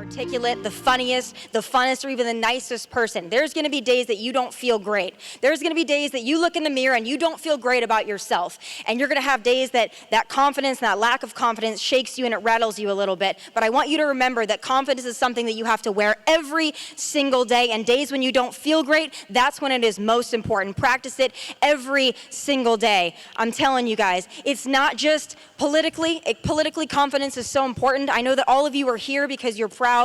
articulate, the funniest, the funnest, or even the nicest person. There's gonna be days that you don't feel great. There's gonna be days that you look in the mirror and you don't feel great about yourself. And you're gonna have days that confidence and that lack of confidence shakes you and it rattles you a little bit. But I want you to remember that confidence is something that you have to wear every single day. And days when you don't feel great, that's when it is most important. Practice it every single day. I'm telling you guys, it's not just politically. Politically, confidence is so important. I know that all of you are here because you're proud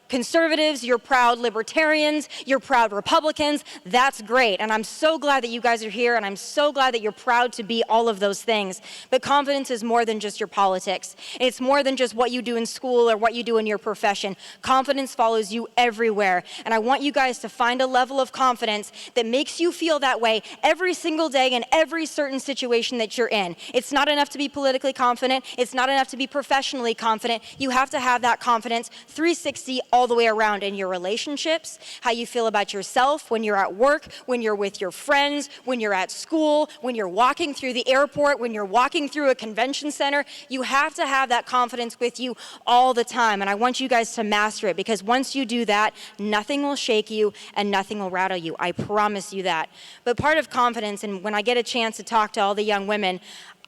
conservatives, you're proud libertarians, you're proud Republicans. That's great. And I'm so glad that you guys are here, and I'm so glad that you're proud to be all of those things. But confidence is more than just your politics. It's more than just what you do in school or what you do in your profession. Confidence follows you everywhere. And I want you guys to find a level of confidence that makes you feel that way every single day in every certain situation that you're in. It's not enough to be politically confident. It's not enough to be professionally confident. You have to have that confidence 360 all the way around in your relationships, how you feel about yourself when you're at work, when you're with your friends, when you're at school, when you're walking through the airport, when you're walking through a convention center. You have to have that confidence with you all the time. And I want you guys to master it, because once you do that, nothing will shake you and nothing will rattle you. I promise you that. But part of confidence, and when I get a chance to talk to all the young women,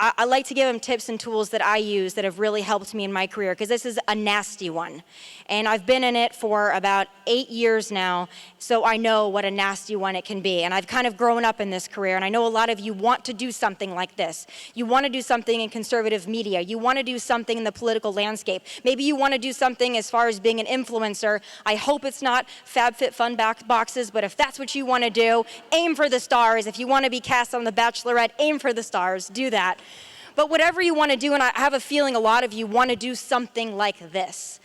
I like to give them tips and tools that I use that have really helped me in my career, because this is a nasty one. And I've been in it for about 8 years now, so I know what a nasty one it can be. And I've kind of grown up in this career, and I know a lot of you want to do something like this. You want to do something in conservative media. You want to do something in the political landscape. Maybe you want to do something as far as being an influencer. I hope it's not FabFitFun boxes, but if that's what you want to do, aim for the stars. If you want to be cast on The Bachelorette, aim for the stars. Do that. But whatever you want to do, and I have a feeling a lot of you want to do something like this,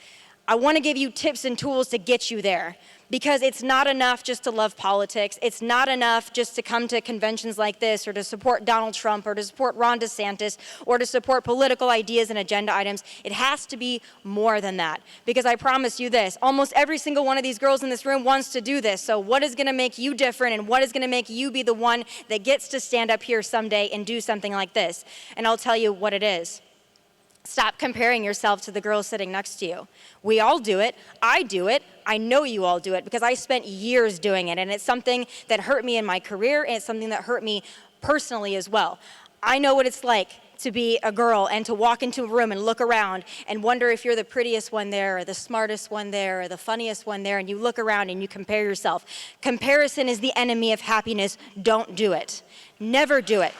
I want to give you tips and tools to get you there. Because it's not enough just to love politics. It's not enough just to come to conventions like this, or to support Donald Trump, or to support Ron DeSantis, or to support political ideas and agenda items. It has to be more than that. Because I promise you this, almost every single one of these girls in this room wants to do this. So what is going to make you different, and what is going to make you be the one that gets to stand up here someday and do something like this? And I'll tell you what it is. Stop comparing yourself to the girl sitting next to you. We all do it. I do it. I know you all do it, because I spent years doing it, and it's something that hurt me in my career, and it's something that hurt me personally as well. I know what it's like to be a girl and to walk into a room and look around and wonder if you're the prettiest one there, or the smartest one there, or the funniest one there, and you look around and you compare yourself. Comparison is the enemy of happiness. Don't do it. Never do it.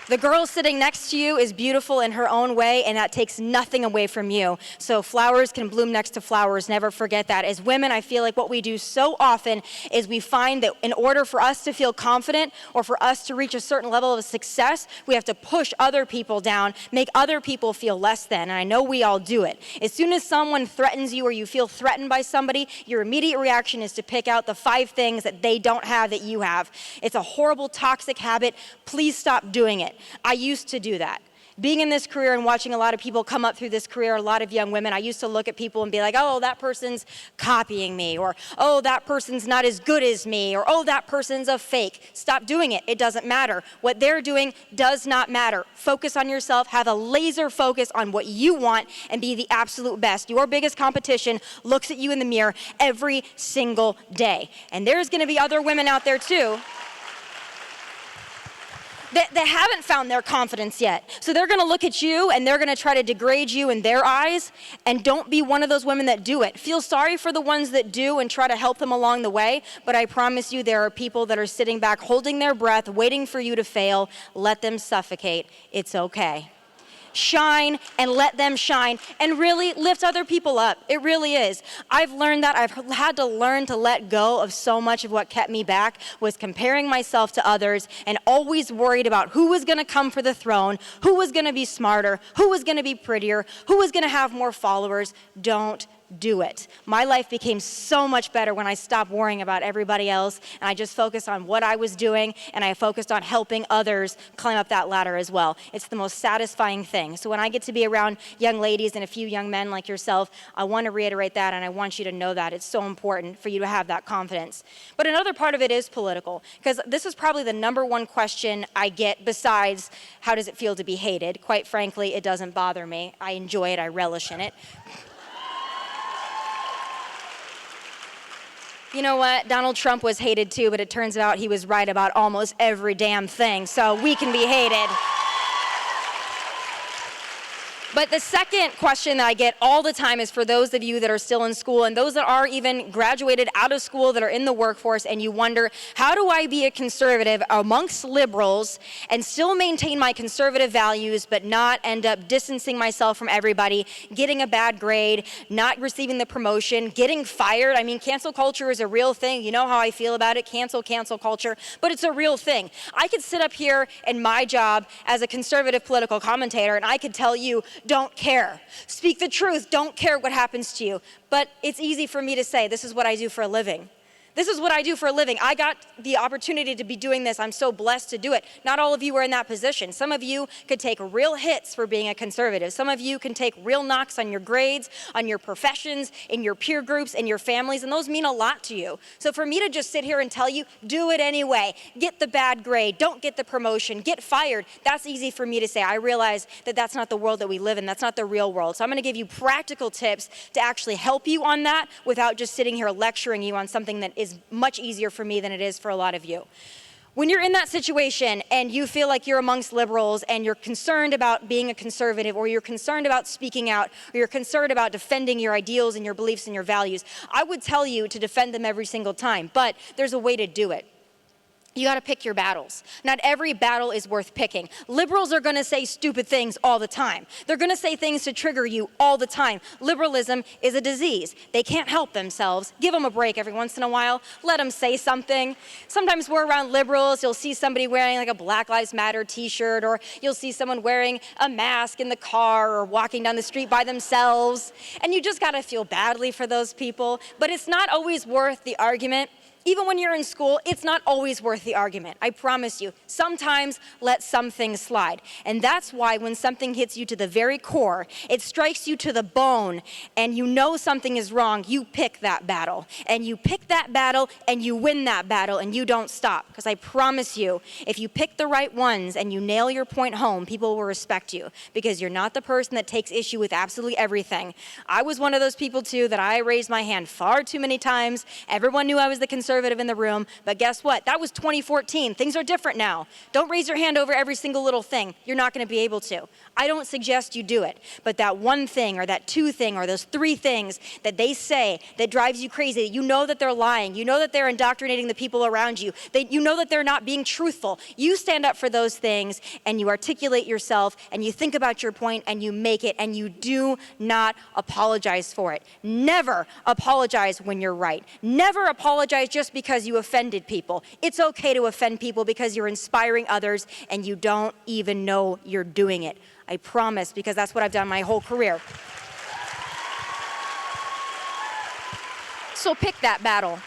The girl sitting next to you is beautiful in her own way, and that takes nothing away from you. So flowers can bloom next to flowers. Never forget that. As women, I feel like what we do so often is we find that in order for us to feel confident, or for us to reach a certain level of success, we have to push other people down, make other people feel less than. And I know we all do it. As soon as someone threatens you, or you feel threatened by somebody, your immediate reaction is to pick out the 5 things that they don't have that you have. It's a horrible, toxic habit. Please stop doing it. I used to do that. Being in this career and watching a lot of people come up through this career, a lot of young women, I used to look at people and be like, oh, that person's copying me, or oh, that person's not as good as me, or oh, that person's a fake. Stop doing it. It doesn't matter. What they're doing does not matter. Focus on yourself. Have a laser focus on what you want and be the absolute best. Your biggest competition looks at you in the mirror every single day. And there's going to be other women out there too that haven't found their confidence yet. So they're gonna look at you and they're gonna try to degrade you in their eyes, and don't be one of those women that do it. Feel sorry for the ones that do and try to help them along the way, but I promise you there are people that are sitting back holding their breath, waiting for you to fail. Let them suffocate. It's okay. Shine and let them shine, and really lift other people up. It really is. I've learned that. I've had to learn to let go of so much of what kept me back, was comparing myself to others and always worried about who was going to come for the throne, who was going to be smarter, who was going to be prettier, who was going to have more followers. Don't do it. My life became so much better when I stopped worrying about everybody else and I just focused on what I was doing and I focused on helping others climb up that ladder as well. It's the most satisfying thing. So when I get to be around young ladies and a few young men like yourself, I want to reiterate that and I want you to know that. It's so important for you to have that confidence. But another part of it is political, because this is probably the number one question I get besides how does it feel to be hated. Quite frankly, it doesn't bother me. I enjoy it. I relish in it. You know what? Donald Trump was hated too, but it turns out he was right about almost every damn thing, so we can be hated. But the second question that I get all the time is for those of you that are still in school and those that are even graduated out of school that are in the workforce, and you wonder, how do I be a conservative amongst liberals and still maintain my conservative values but not end up distancing myself from everybody, getting a bad grade, not receiving the promotion, getting fired? I mean, cancel culture is a real thing. You know how I feel about it, cancel culture, but it's a real thing. I could sit up here in my job as a conservative political commentator and I could tell you, don't care. Speak the truth. Don't care what happens to you. But it's easy for me to say, this is what I do for a living. This is what I do for a living. I got the opportunity to be doing this. I'm so blessed to do it. Not all of you are in that position. Some of you could take real hits for being a conservative. Some of you can take real knocks on your grades, on your professions, in your peer groups, and your families, and those mean a lot to you. So for me to just sit here and tell you, do it anyway, get the bad grade, don't get the promotion, get fired, that's easy for me to say. I realize that that's not the world that we live in. That's not the real world. So I'm going to give you practical tips to actually help you on that without just sitting here lecturing you on something that is much easier for me than it is for a lot of you. When you're in that situation and you feel like you're amongst liberals and you're concerned about being a conservative, or you're concerned about speaking out, or you're concerned about defending your ideals and your beliefs and your values, I would tell you to defend them every single time, but there's a way to do it. You got to pick your battles. Not every battle is worth picking. Liberals are going to say stupid things all the time. They're going to say things to trigger you all the time. Liberalism is a disease. They can't help themselves. Give them a break every once in a while. Let them say something. Sometimes we're around liberals. You'll see somebody wearing like a Black Lives Matter t-shirt, or you'll see someone wearing a mask in the car or walking down the street by themselves. And you just got to feel badly for those people. But it's not always worth the argument. Even when you're in school, it's not always worth the argument. I promise you. Sometimes let some things slide. And that's why when something hits you to the very core, it strikes you to the bone, and you know something is wrong, you pick that battle. And you pick that battle, and you win that battle, and you don't stop. Because I promise you, if you pick the right ones and you nail your point home, people will respect you. Because you're not the person that takes issue with absolutely everything. I was one of those people too that I raised my hand far too many times. Everyone knew I was the conservative in the room, but guess what? That was 2014. Things are different now. Don't raise your hand over every single little thing. You're not going to be able to. I don't suggest you do it, but that one thing or that two thing or those three things that they say that drives you crazy, you know that they're lying, you know that they're indoctrinating the people around you, you know that they're not being truthful. You stand up for those things and you articulate yourself and you think about your point and you make it, and you do not apologize for it. Never apologize when you're right. Never apologize just because you offended people. It's okay to offend people because you're inspiring others and you don't even know you're doing it. I promise, because that's what I've done my whole career. So pick that battle.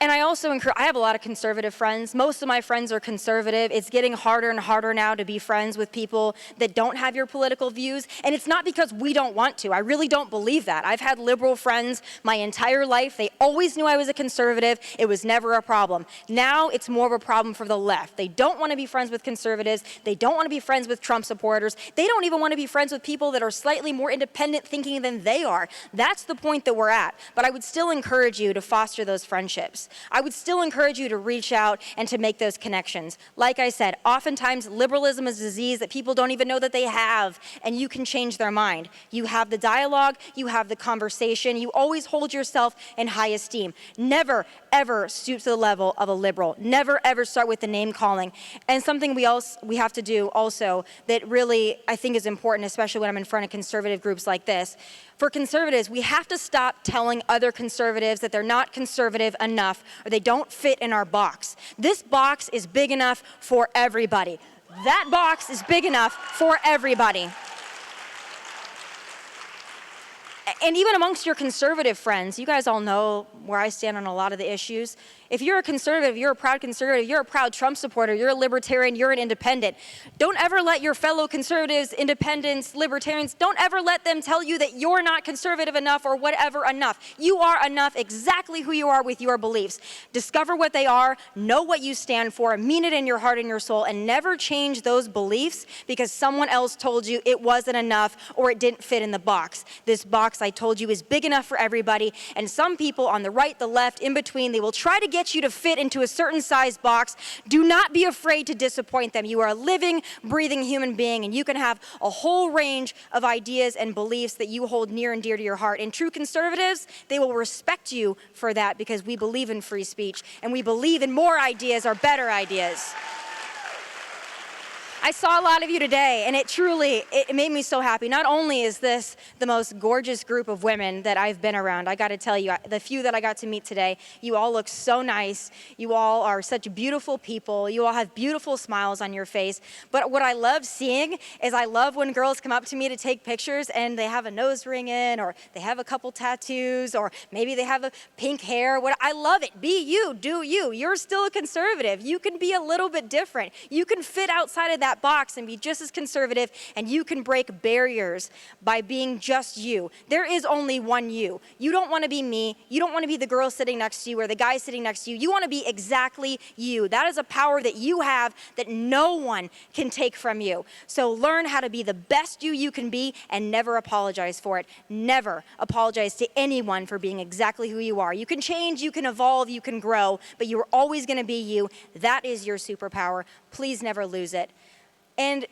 And I also I have a lot of conservative friends. Most of my friends are conservative. It's getting harder and harder now to be friends with people that don't have your political views. And it's not because we don't want to. I really don't believe that. I've had liberal friends my entire life. They always knew I was a conservative. It was never a problem. Now it's more of a problem for the left. They don't want to be friends with conservatives. They don't want to be friends with Trump supporters. They don't even want to be friends with people that are slightly more independent thinking than they are. That's the point that we're at. But I would still encourage you to foster those friendships. I would still encourage you to reach out and to make those connections. Like I said, oftentimes liberalism is a disease that people don't even know that they have, and you can change their mind. You have the dialogue, you have the conversation, you always hold yourself in high esteem. Never, ever stoop to the level of a liberal. Never, ever start with the name calling. And something we have to do also that really I think is important, especially when I'm in front of conservative groups like this. For conservatives, we have to stop telling other conservatives that they're not conservative enough or they don't fit in our box. This box is big enough for everybody. That box is big enough for everybody. And even amongst your conservative friends, you guys all know where I stand on a lot of the issues. If you're a conservative, you're a proud conservative, you're a proud Trump supporter, you're a libertarian, you're an independent, don't ever let your fellow conservatives, independents, libertarians, don't ever let them tell you that you're not conservative enough or whatever enough. You are enough exactly who you are with your beliefs. Discover what they are, know what you stand for, mean it in your heart and your soul, and never change those beliefs because someone else told you it wasn't enough or it didn't fit in the box. This box, I told you, is big enough for everybody, and some people on the right, the left, in between, they will try to get you to fit into a certain size box. Do not be afraid to disappoint them. You are a living, breathing human being, and you can have a whole range of ideas and beliefs that you hold near and dear to your heart. And true conservatives, they will respect you for that because we believe in free speech, and we believe in more ideas or better ideas. I saw a lot of you today, and it made me so happy. Not only is this the most gorgeous group of women that I've been around, I got to tell you, the few that I got to meet today, you all look so nice. You all are such beautiful people. You all have beautiful smiles on your face. But what I love seeing is I love when girls come up to me to take pictures and they have a nose ring in, or they have a couple tattoos, or maybe they have a pink hair. I love it. Be you, do you. You're still a conservative. You can be a little bit different. You can fit outside of that box and be just as conservative, and you can break barriers by being just you. There is only one you. You don't want to be me. You don't want to be the girl sitting next to you or the guy sitting next to you. You want to be exactly you. That is a power that you have that no one can take from you. So learn how to be the best you can be and never apologize for it. Never apologize to anyone for being exactly who you are. You can change, you can evolve, you can grow, but you are always going to be you. That is your superpower. Please never lose it. And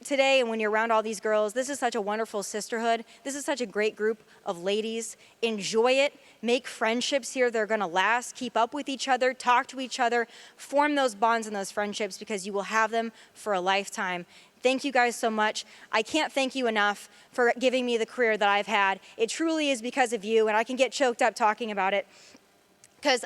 today, and when you're around all these girls, this is such a wonderful sisterhood. This is such a great group of ladies. Enjoy it. Make friendships here that are going to last. Keep up with each other. Talk to each other. Form those bonds and those friendships because you will have them for a lifetime. Thank you guys so much. I can't thank you enough for giving me the career that I've had. It truly is because of you, and I can get choked up talking about it. Because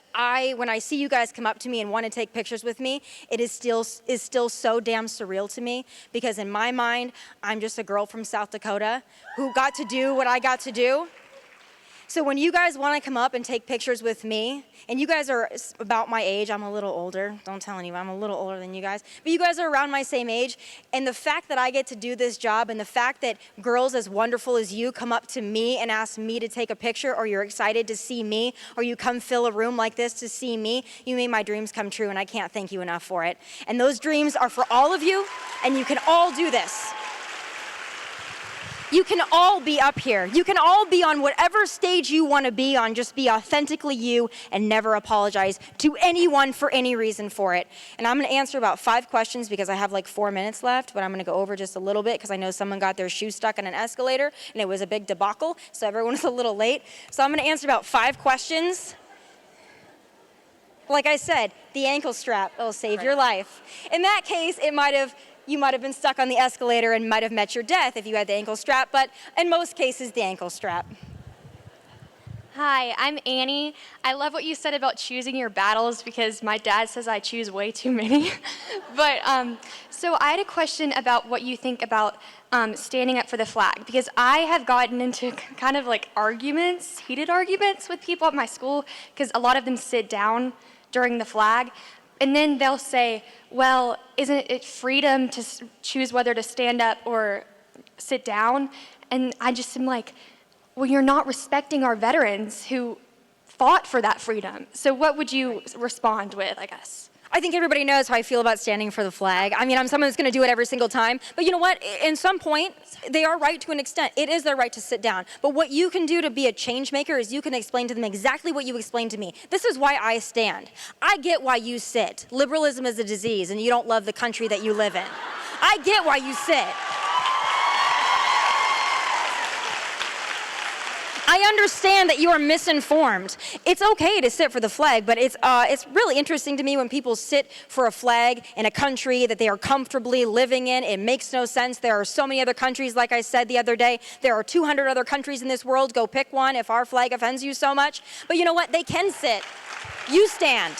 when I see you guys come up to me and want to take pictures with me, it is still so damn surreal to me. Because in my mind, I'm just a girl from South Dakota who got to do what I got to do. So when you guys want to come up and take pictures with me, and you guys are about my age, I'm a little older, don't tell anyone, I'm a little older than you guys, but you guys are around my same age, and the fact that I get to do this job, and the fact that girls as wonderful as you come up to me and ask me to take a picture, or you're excited to see me, or you come fill a room like this to see me, you made my dreams come true, and I can't thank you enough for it. And those dreams are for all of you, and you can all do this. You can all be up here. You can all be on whatever stage you want to be on. Just be authentically you and never apologize to anyone for any reason for it. And I'm going to answer about 5 questions because I have like 4 minutes left, but I'm going to go over just a little bit because I know someone got their shoe stuck in an escalator and it was a big debacle, so everyone was a little late. So I'm going to answer about 5 questions. Like I said, the ankle strap, it'll save your life. In that case, you might have been stuck on the escalator and might have met your death if you had the ankle strap, but in most cases, the ankle strap. Hi, I'm Annie. I love what you said about choosing your battles because my dad says I choose way too many. But so I had a question about what you think about standing up for the flag, because I have gotten into kind of like heated arguments with people at my school because a lot of them sit down during the flag. And then they'll say, well, isn't it freedom to choose whether to stand up or sit down? And I just am like, well, you're not respecting our veterans who fought for that freedom. So what would you respond with, I guess? I think everybody knows how I feel about standing for the flag. I mean, I'm someone that's going to do it every single time. But you know what? In some point, they are right to an extent. It is their right to sit down. But what you can do to be a change maker is you can explain to them exactly what you explained to me. This is why I stand. I get why you sit. Liberalism is a disease, and you don't love the country that you live in. I get why you sit. I understand that you are misinformed. It's okay to sit for the flag, but it's really interesting to me when people sit for a flag in a country that they are comfortably living in. It makes no sense. There are so many other countries, like I said the other day. There are 200 other countries in this world. Go pick one if our flag offends you so much. But you know what? They can sit. You stand.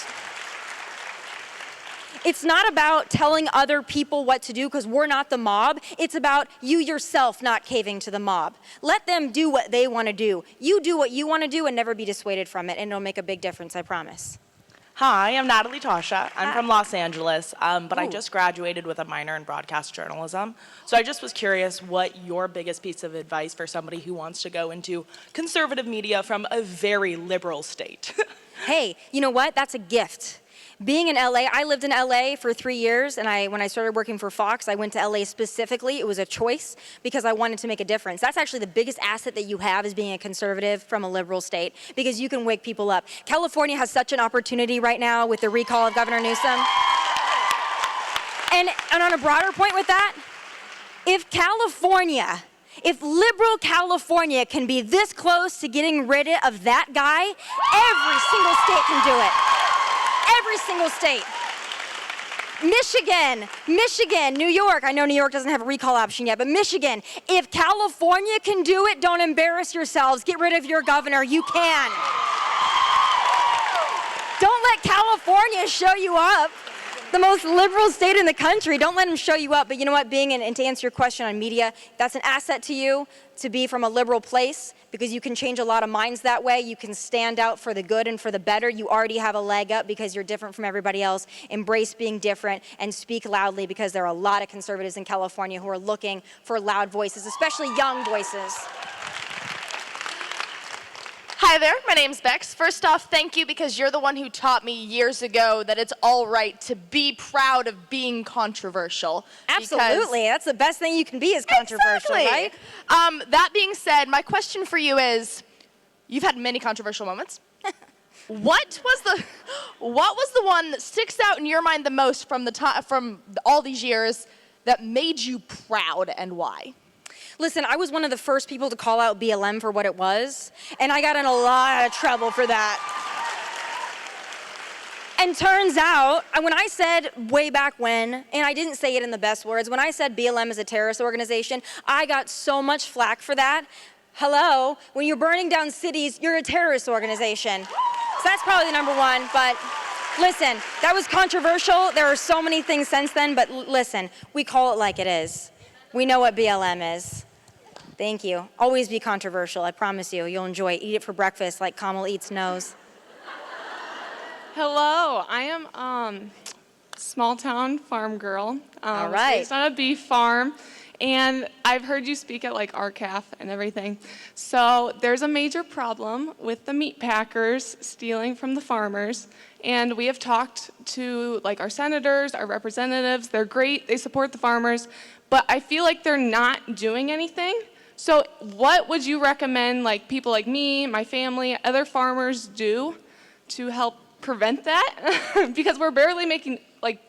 It's not about telling other people what to do because we're not the mob. It's about you yourself not caving to the mob. Let them do what they want to do. You do what you want to do and never be dissuaded from it, and it'll make a big difference, I promise. Hi, I'm Natalie Tasha. I'm from Los Angeles, but I Ooh. just graduated with a minor in broadcast journalism. So I just was curious what your biggest piece of advice for somebody who wants to go into conservative media from a very liberal state. Hey, you know what? That's a gift. Being in LA, I lived in LA for 3 years, and when I started working for Fox, I went to LA specifically. It was a choice because I wanted to make a difference. That's actually the biggest asset that you have is being a conservative from a liberal state because you can wake people up. California has such an opportunity right now with the recall of Governor Newsom. And on a broader point with that, if liberal California can be this close to getting rid of that guy, every single state can do it. Every single state. Michigan, New York. I know New York doesn't have a recall option yet, but Michigan. If California can do it, don't embarrass yourselves. Get rid of your governor. You can. Don't let California show you up. The most liberal state in the country. Don't let them show you up. But you know what? And to answer your question on media, that's an asset to you to be from a liberal place because you can change a lot of minds that way. You can stand out for the good and for the better. You already have a leg up because you're different from everybody else. Embrace being different and speak loudly because there are a lot of conservatives in California who are looking for loud voices, especially young voices. Hi there, my name's Bex. First off, thank you because you're the one who taught me years ago that it's all right to be proud of being controversial. Absolutely, that's the best thing you can be is controversial, Exactly. right? That being said, my question for you is, you've had many controversial moments. What was the one that sticks out in your mind the most from all these years that made you proud and why? Listen, I was one of the first people to call out BLM for what it was, and I got in a lot of trouble for that. And turns out, when I said way back when, and I didn't say it in the best words, when I said BLM is a terrorist organization, I got so much flack for that. Hello, when you're burning down cities, you're a terrorist organization. So that's probably the number one, but listen, that was controversial. There are so many things since then, but listen, we call it like it is. We know what BLM is. Thank you. Always be controversial, I promise you. You'll enjoy it. Eat it for breakfast like Kamal eats nose. Hello, I am small town farm girl. All right. Raised on a beef farm, and I've heard you speak at like RCAF and everything. So there's a major problem with the meat packers stealing from the farmers, and we have talked to like our senators, our representatives. They're great. They support the farmers, but I feel like they're not doing anything. So what would you recommend like people like me, my family, other farmers do to help prevent that? Because we're barely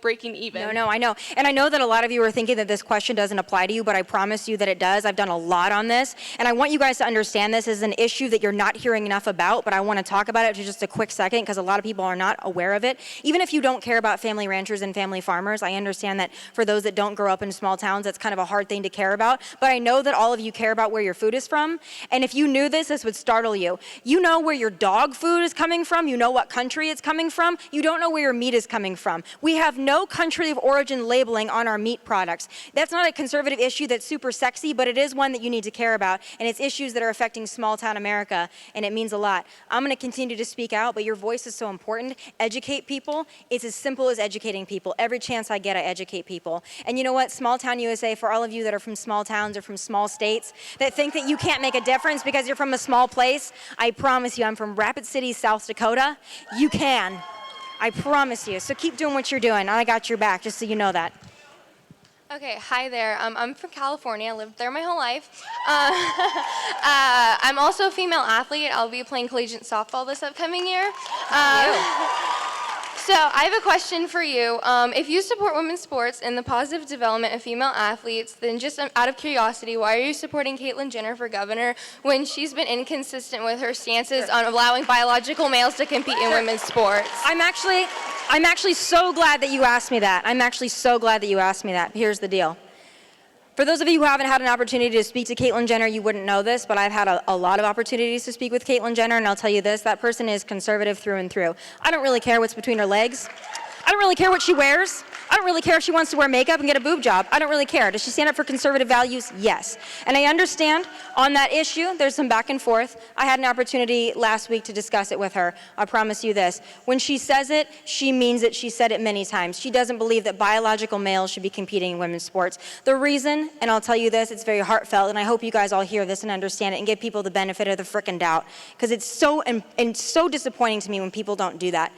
breaking even. No, I know. And I know that a lot of you are thinking that this question doesn't apply to you, but I promise you that it does. I've done a lot on this, and I want you guys to understand this is an issue that you're not hearing enough about, but I want to talk about it for just a quick second because a lot of people are not aware of it. Even if you don't care about family ranchers and family farmers, I understand that for those that don't grow up in small towns, that's kind of a hard thing to care about, but I know that all of you care about where your food is from, and if you knew this would startle you. You know where your dog food is coming from, you know what country it's coming from, you don't know where your meat is coming from. We have no country of origin labeling on our meat products. That's not a conservative issue that's super sexy, but it is one that you need to care about, and it's issues that are affecting small town America, and it means a lot. I'm going to continue to speak out, but your voice is so important. Educate people. It's as simple as educating people. Every chance I get, I educate people. And you know what? Small Town USA, for all of you that are from small towns or from small states that think that you can't make a difference because you're from a small place, I promise you, I'm from Rapid City, South Dakota. You can. I promise you. So keep doing what you're doing. I got your back, just so you know that. Okay, hi there. I'm from California. I lived there my whole life. I'm also a female athlete. I'll be playing collegiate softball this upcoming year. So I have a question for you. If you support women's sports and the positive development of female athletes, then just out of curiosity, why are you supporting Caitlyn Jenner for governor when she's been inconsistent with her stances on allowing biological males to compete in women's sports? I'm actually so glad that you asked me that. Here's the deal. For those of you who haven't had an opportunity to speak to Caitlyn Jenner, you wouldn't know this, but I've had a lot of opportunities to speak with Caitlyn Jenner, and I'll tell you this, that person is conservative through and through. I don't really care what's between her legs. I don't really care what she wears. I don't really care if she wants to wear makeup and get a boob job. I don't really care. Does she stand up for conservative values? Yes. And I understand on that issue, there's some back and forth. I had an opportunity last week to discuss it with her. I promise you this. When she says it, she means it. She said it many times. She doesn't believe that biological males should be competing in women's sports. The reason, and I'll tell you this, it's very heartfelt, and I hope you guys all hear this and understand it and give people the benefit of the frickin' doubt, because it's so and so disappointing to me when people don't do that.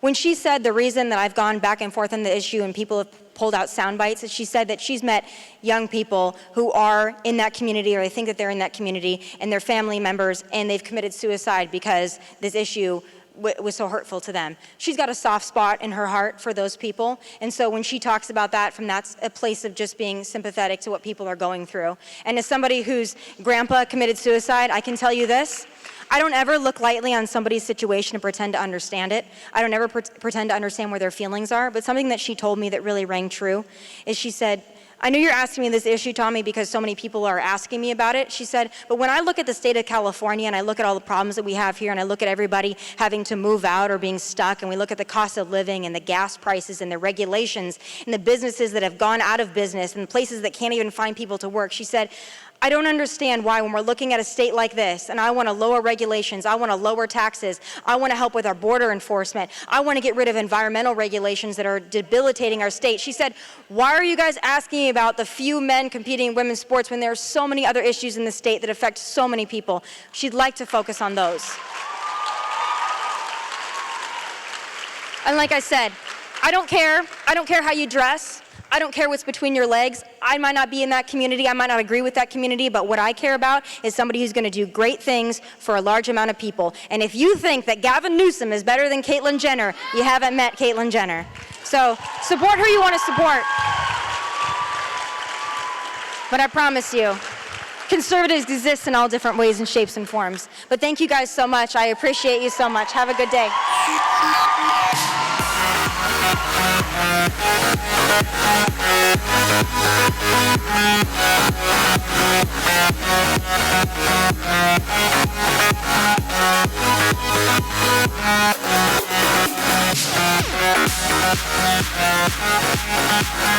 When she said the reason that I've gone back and forth on the issue and people have pulled out sound bites, is she said that she's met young people who are in that community, or they think that they're in that community, and they're family members, and they've committed suicide because this issue was so hurtful to them. She's got a soft spot in her heart for those people, and so when she talks about that, from that's a place of just being sympathetic to what people are going through. And as somebody whose grandpa committed suicide, I can tell you this: I don't ever look lightly on somebody's situation and pretend to understand it. I don't ever pretend to understand where their feelings are, but something that she told me that really rang true is she said, I know you're asking me this issue, Tomi, because so many people are asking me about it. She said, but when I look at the state of California and I look at all the problems that we have here and I look at everybody having to move out or being stuck, and we look at the cost of living and the gas prices and the regulations and the businesses that have gone out of business and places that can't even find people to work, she said, I don't understand why when we're looking at a state like this, and I want to lower regulations, I want to lower taxes, I want to help with our border enforcement, I want to get rid of environmental regulations that are debilitating our state. She said, why are you guys asking me about the few men competing in women's sports when there are so many other issues in the state that affect so many people? She'd like to focus on those. And like I said, I don't care how you dress. I don't care what's between your legs. I might not be in that community. I might not agree with that community, but what I care about is somebody who's going to do great things for a large amount of people. And if you think that Gavin Newsom is better than Caitlyn Jenner, you haven't met Caitlyn Jenner. So support who you want to support. But I promise you, conservatives exist in all different ways and shapes and forms. But thank you guys so much. I appreciate you so much. Have a good day. We'll be right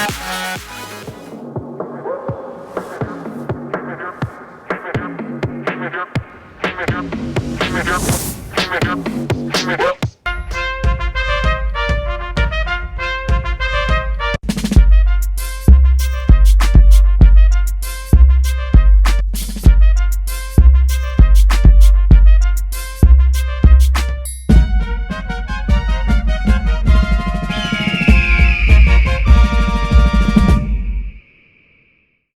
back.